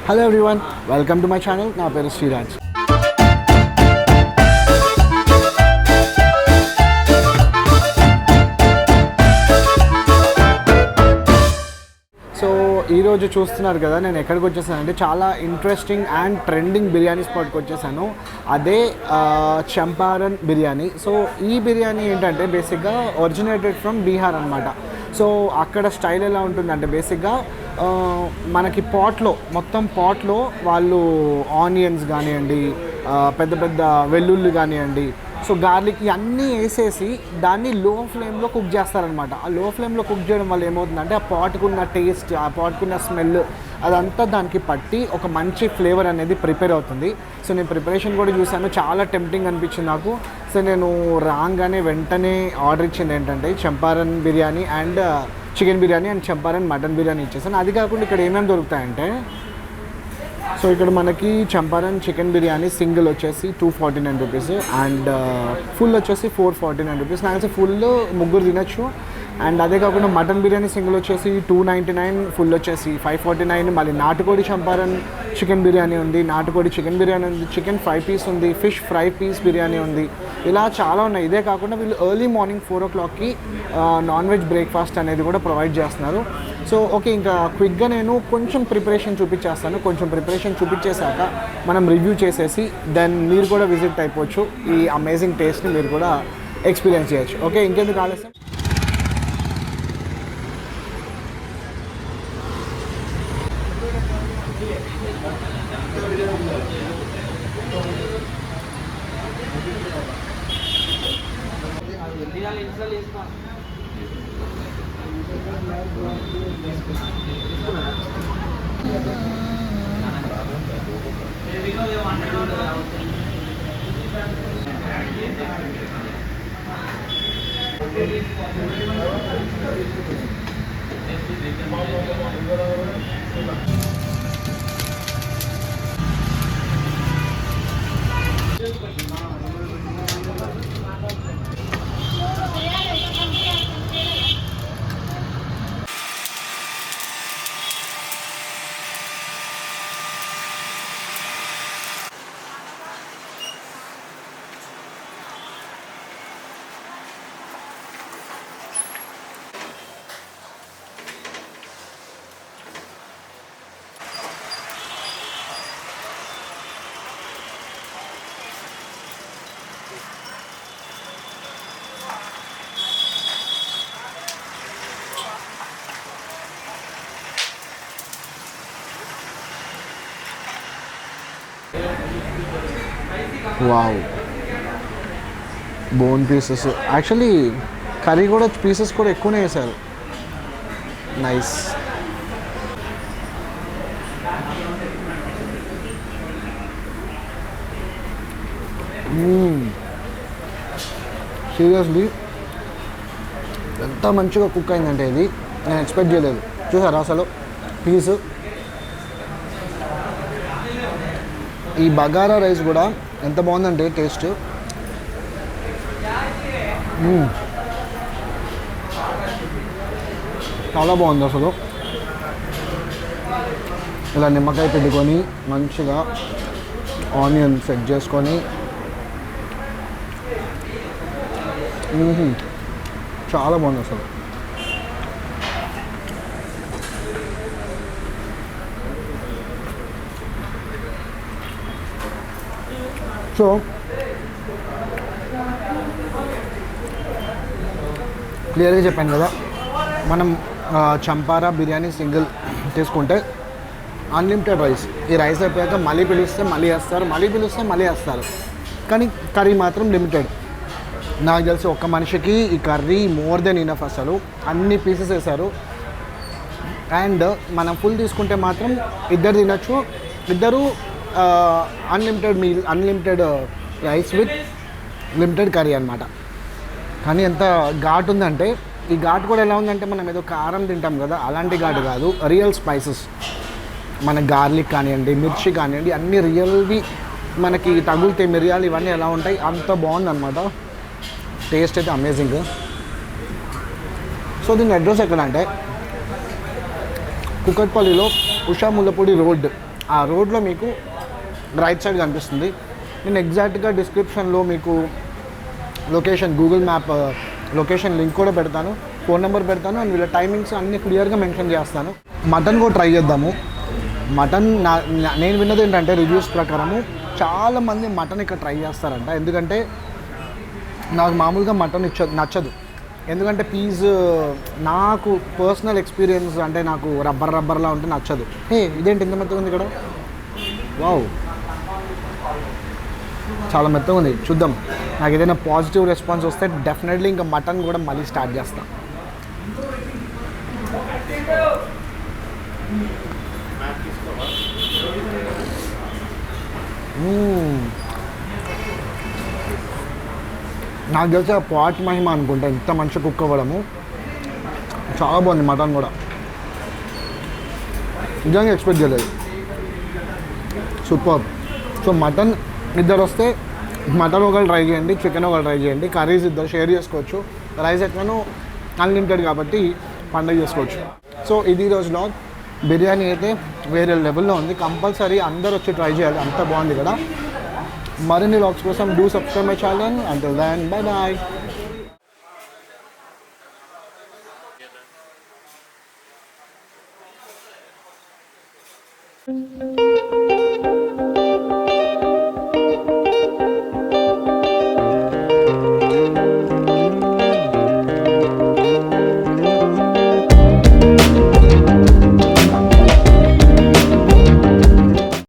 Hello everyone, welcome to my channel. నా పేరు Sreeraj. So ఈరోజు చూస్తున్నారు కదా, నేను ఎక్కడికి వచ్చేసానంటే చాలా ఇంట్రెస్టింగ్ అండ్ ట్రెండింగ్ బిర్యానీ స్పాట్కి వచ్చేసాను. అదే చంపారన్ బిర్యానీ. సో ఈ బిర్యానీ ఏంటంటే బేసిక్గా ఒరిజినేటెడ్ ఫ్రమ్ బీహార్ అనమాట. సో అక్కడ స్టైల్ ఎలా ఉంటుందంటే బేసిక్గా మనకి మొత్తం పాట్లో వాళ్ళు ఆనియన్స్ కానివ్వండి, పెద్ద పెద్ద వెల్లుల్లి కానివ్వండి, సో గార్లిక్ ఇవన్నీ వేసేసి దాన్ని లో ఫ్లేమ్లో కుక్ చేస్తారనమాట. ఆ లో ఫ్లేమ్లో కుక్ చేయడం వల్ల ఏమవుతుందంటే ఆ పాట్కున్న టేస్ట్, ఆ పాట్కున్న స్మెల్ అదంతా దానికి పట్టి ఒక మంచి ఫ్లేవర్ అనేది ప్రిపేర్ అవుతుంది. సో నేను ప్రిపరేషన్ కూడా చూసాను, చాలా టెంప్టింగ్ అనిపించింది నాకు. సో నేను రాగానే వెంటనే ఆర్డర్ ఇచ్చింది ఏంటంటే Champaran biryani and chicken biryani and Champaran mutton biryani ఇచ్చేసాను. అది కాకుండా ఇక్కడ ఏమేమి దొరుకుతాయంటే, సో ఇక్కడ మనకి చంపారన్ చికెన్ బిర్యానీ సింగిల్ వచ్చేసి 249 రూపీస్ అండ్ ఫుల్ వచ్చేసి 449 రూపీస్. నాకు ఫుల్ ముగ్గురు తినచ్చు. అండ్ అదే కాకుండా మటన్ బిర్యానీ సింగిల్ వచ్చేసి 299, ఫుల్ వచ్చేసి 549. మళ్ళీ నాటుకోడి చంపారన్ చికెన్ బిర్యానీ ఉంది, నాటుకోడి చికెన్ బిర్యానీ ఉంది, చికెన్ ఫ్రై పీస్ ఉంది, ఫిష్ ఫ్రై పీస్ బిర్యానీ ఉంది. ఇలా చాలా ఉన్నాయి. ఇదే కాకుండా వీళ్ళు ఎర్లీ మార్నింగ్ 4 o'clockకి నాన్ వెజ్ బ్రేక్ఫాస్ట్ అనేది కూడా ప్రొవైడ్ చేస్తున్నారు. సో ఓకే, ఇంకా క్విక్గా నేను కొంచెం ప్రిపరేషన్ చూపించేస్తాను. కొంచెం ప్రిపరేషన్ చూపించేశాక మనం రివ్యూ చేసేసి దెన్ మీరు కూడా విజిట్ అయిపోవచ్చు. ఈ అమేజింగ్ టేస్ట్ని మీరు కూడా ఎక్స్పీరియన్స్ చేయొచ్చు. ఓకే, ఇంకెందుకు ఆలస్యం. Wow, bone pieces. Actually curry కూడా పీసెస్ కూడా ఎక్కువనే వేశారు. నైస్. సీరియస్లీ ఎంత మంచిగా కుక్ అయిందంటే ఇది నేను ఎక్స్పెక్ట్ చేయలేదు. చూసారా అసలు పీసు. ఈ బగారా రైస్ కూడా ఎంత బాగుందంటే టేస్ట్. చాలా బాగుంది అసలు. ఇలా నిమ్మకాయ పెట్టుకొని మంచిగా ఆనియన్ సెట్ చేసుకొని చాలా బాగుంది అసలు. సో క్లియర్గా చెప్పాను కదా, మనం చంపారా బిర్యానీ సింగిల్ తీసుకుంటే అన్లిమిటెడ్ రైస్. ఈ రైస్ అయిపోయాక మళ్ళీ పిలిస్తే మళ్ళీ వేస్తారు, మళ్ళీ పిలిస్తే మళ్ళీ వేస్తారు. కానీ కర్రీ మాత్రం లిమిటెడ్. నాకు తెలిసి ఒక్క మనిషికి ఈ కర్రీ మోర్ దెన్ ఇనఫ్. అసలు అన్ని పీసెస్ వేశారు. అండ్ మనం ఫుల్ తీసుకుంటే మాత్రం ఇద్దరు తినచ్చు. ఇద్దరు unlimited meal, unlimited rice with limited curry అనమాట. కానీ ఎంత ఘాటు ఉందంటే, ఈ ఘాటు కూడా ఎలా ఉందంటే మనం ఏదో కారం తింటాం కదా అలాంటి ఘాటు కాదు, రియల్ స్పైసెస్. మన గార్లిక్ కానివ్వండి, మిర్చి కానివ్వండి, అన్నీ రియల్వి మనకి తగులుతాయి. మిరియాలు ఇవన్నీ ఎలా ఉంటాయి, అంత బాగుందన్నమాట. టేస్ట్ అయితే అమేజింగ్. సో దీని అడ్రస్ ఎక్కడ అంటే కుకట్పల్లిలో ఉషా ముల్లపూడి రోడ్ ఆ రోడ్లో మీకు రైట్ సైడ్ కనిపిస్తుంది. నేను ఎగ్జాక్ట్గా డిస్క్రిప్షన్లో మీకు location Google map location link కూడా పెడతాను, ఫోన్ నెంబర్ పెడతాను, అండ్ వీళ్ళ టైమింగ్స్ అన్నీ క్లియర్గా మెన్షన్ చేస్తాను. మటన్ కూడా ట్రై చేద్దాము. మటన్ నేను విన్నది ఏంటంటే రివ్యూస్ ప్రకారము చాలామంది మటన్ ఇక్కడ ట్రై చేస్తారంట. ఎందుకంటే నాకు మామూలుగా మటన్ నచ్చదు. ఎందుకంటే పీస్ నాకు పర్సనల్ ఎక్స్పీరియన్స్ అంటే నాకు రబ్బర్లా ఉంటే నచ్చదు. ఇదేంటి ఇంత మెత్తగా ఉంది ఇక్కడ, వావ్ చాలా మెత్తగా ఉంది. చూద్దాం, నాకు ఏదైనా పాజిటివ్ రెస్పాన్స్ వస్తే డెఫినెట్లీ ఇంకా మటన్ కూడా మళ్ళీ స్టార్ట్ చేస్తాను. నాకు తెలిసి ఆ పాట్ మహిమ అనుకుంటా ఇంత మంచి కుక్ అవ్వడము. చాలా బాగుంది మటన్ కూడా, నిజంగా ఎక్స్పెక్ట్ చేయలేదు. సూపర్. సో మటన్ ఇద్దరు వస్తే మటన్ ఒకళ్ళు ట్రై చేయండి, చికెన్ ఒకళ్ళు ట్రై చేయండి. కర్రీస్ ఇద్దరు షేర్ చేసుకోవచ్చు. రైస్ ఎట్లనో అన్లిమిటెడ్ కాబట్టి పండుగ చేసుకోవచ్చు. సో ఇది ఈరోజు వ్లాగ్. బిర్యానీ అయితే వేరే లెవెల్లో ఉంది. కంపల్సరీ అందరూ వచ్చి ట్రై చేయాలి, అంత బాగుంది కదా. మరిన్ని వ్లాగ్స్ కోసం do subscribe my channel. Until then bye bye.